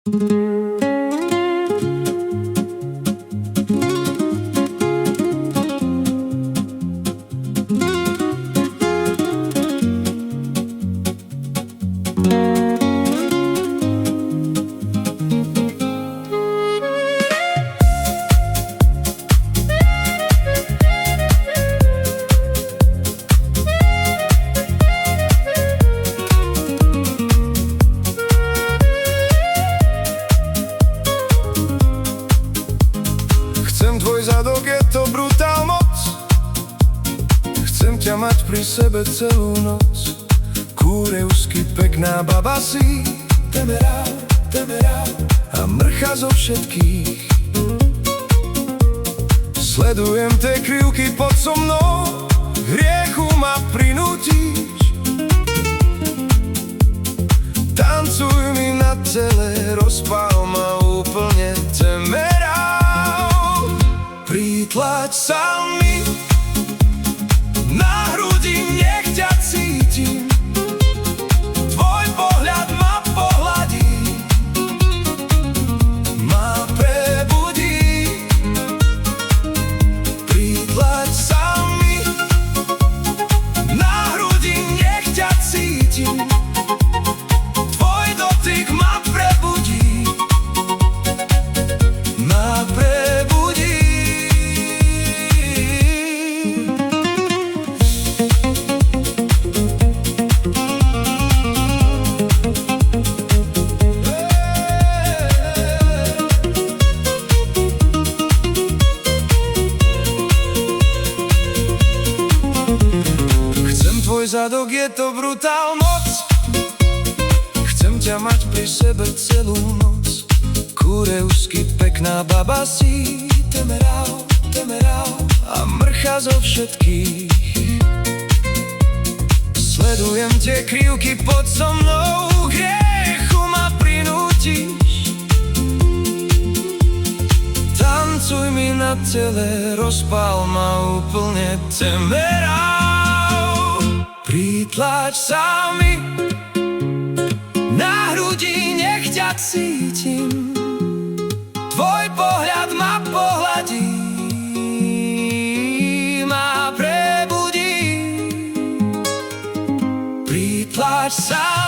Chcem tvoj zadok, je to brutál moc. Chcem ťa mať pri sebe celú noc. Kúrevsky pekná baba si, temerá a mrcha zo všetkých. Sledujem tie krivky pod so mnou, hriechu ma prinútiš. Tancuj mi na tele, rozpál ma úplne, temerá. Pritlač sa mi na hrudi, nech ťa cítim. Tvoj pohľad ma pohľadí, ma prebudí. Pritlač sa mi na hrudi, nech ťa cítim. Tvoj dotyk ma prebudí, ma prebudí. Tvoj zadok, je to brutál moc. Chcem ťa mať pri sebe celú noc. Kúrevsky pekná baba si, temerá a mrcha zo všetkých. Sledujem tie krivky pod so mnou, hriechu ma prinútiš. Tancuj mi na tele, rozpál ma úplne, temerá. Pritlač sa mi na hrudi, nech ťa cítim. Tvoj pohľad ma pohľadí, ma prebudí. Pritlač sa